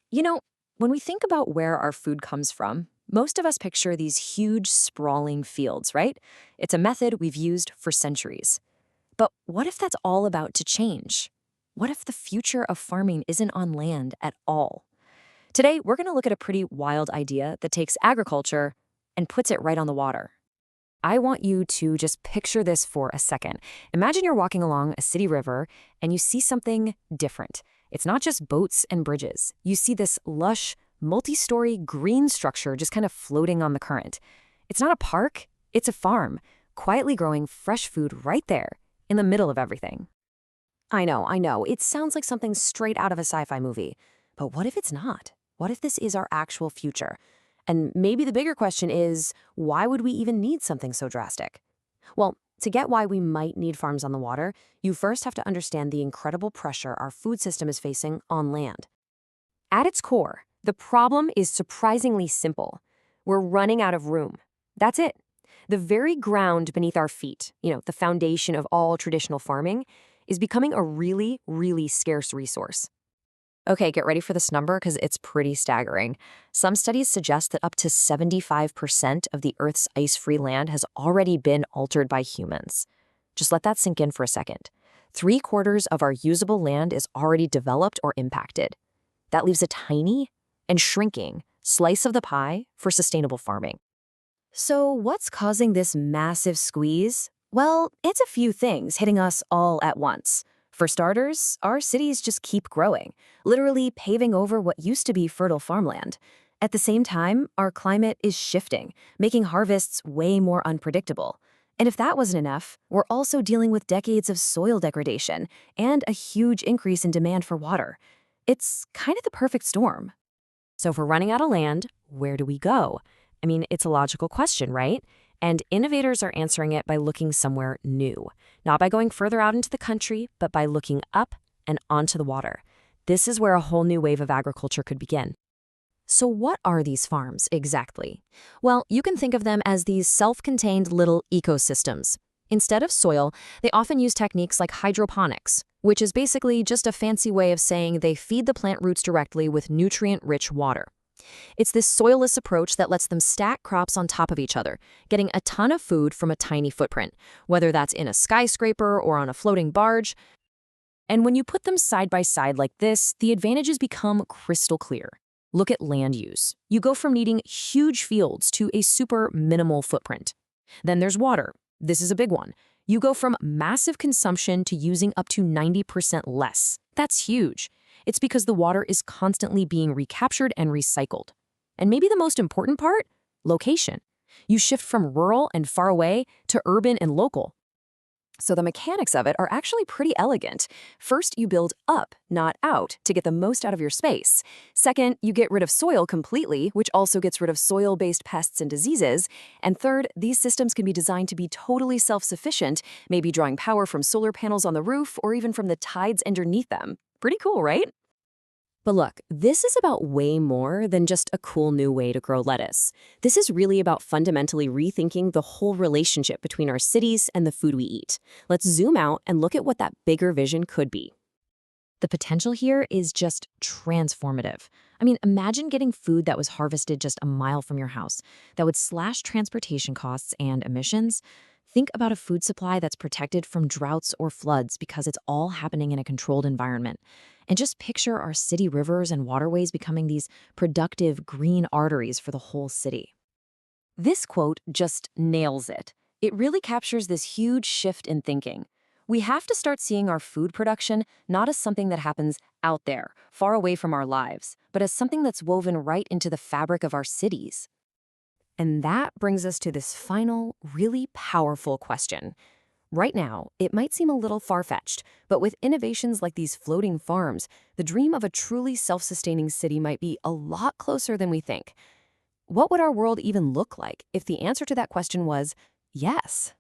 You know, when we think about where our food comes from, most of us picture these huge, sprawling fields, right? It's a method we've used for centuries. But what if that's all about to change? What if the future of farming isn't on land at all? Today, we're going to look at a pretty wild idea that takes agriculture and puts it right on the water. I want you to just picture this for a second. Imagine you're walking along a city river and you see something different. It's not just boats and bridges. You see this lush, multi-story green structure just kind of floating on the current. It's not a park, it's a farm, quietly growing fresh food right there in the middle of everything. I know. It sounds like something straight out of a sci-fi movie. But what if it's not? What if this is our actual future? And maybe the bigger question is, why would we even need something so drastic? Well, to get why we might need farms on the water, you first have to understand the incredible pressure our food system is facing on land. At its core, the problem is surprisingly simple. We're running out of room. That's it. The very ground beneath our feet, the foundation of all traditional farming, is becoming a really, really scarce resource. Okay, get ready for this number because it's pretty staggering. Some studies suggest that up to 75% of the Earth's ice-free land has already been altered by humans. Just let that sink in for a second. 3/4 of our usable land is already developed or impacted. That leaves a tiny and shrinking slice of the pie for sustainable farming. So what's causing this massive squeeze? Well, it's a few things hitting us all at once. For starters, our cities just keep growing, literally paving over what used to be fertile farmland. At the same time, our climate is shifting, making harvests way more unpredictable. And if that wasn't enough, we're also dealing with decades of soil degradation and a huge increase in demand for water. It's kind of the perfect storm. So if we're running out of land, where do we go? I mean, it's a logical question, right? And innovators are answering it by looking somewhere new. Not by going further out into the country, but by looking up and onto the water. This is where a whole new wave of agriculture could begin. So what are these farms exactly? Well, you can think of them as these self-contained little ecosystems. Instead of soil, they often use techniques like hydroponics, which is basically just a fancy way of saying they feed the plant roots directly with nutrient-rich water. It's this soilless approach that lets them stack crops on top of each other, getting a ton of food from a tiny footprint, whether that's in a skyscraper or on a floating barge. And when you put them side by side like this, the advantages become crystal clear. Look at land use. You go from needing huge fields to a super minimal footprint. Then there's water. This is a big one. You go from massive consumption to using up to 90% less. That's huge. It's because the water is constantly being recaptured and recycled. And maybe the most important part? Location. You shift from rural and far away to urban and local. So the mechanics of it are actually pretty elegant. First, you build up, not out, to get the most out of your space. Second, you get rid of soil completely, which also gets rid of soil-based pests and diseases. And third, these systems can be designed to be totally self-sufficient, maybe drawing power from solar panels on the roof or even from the tides underneath them. Pretty cool, right? But look, this is about way more than just a cool new way to grow lettuce. This is really about fundamentally rethinking the whole relationship between our cities and the food we eat. Let's zoom out and look at what that bigger vision could be. The potential here is just transformative. I mean, imagine getting food that was harvested just a mile from your house, that would slash transportation costs and emissions. Think about a food supply that's protected from droughts or floods because it's all happening in a controlled environment. And just picture our city rivers and waterways becoming these productive green arteries for the whole city. This quote just nails it. It really captures this huge shift in thinking. We have to start seeing our food production not as something that happens out there, far away from our lives, but as something that's woven right into the fabric of our cities. And that brings us to this final, really powerful question. Right now, it might seem a little far-fetched, but with innovations like these floating farms, the dream of a truly self-sustaining city might be a lot closer than we think. What would our world even look like if the answer to that question was yes?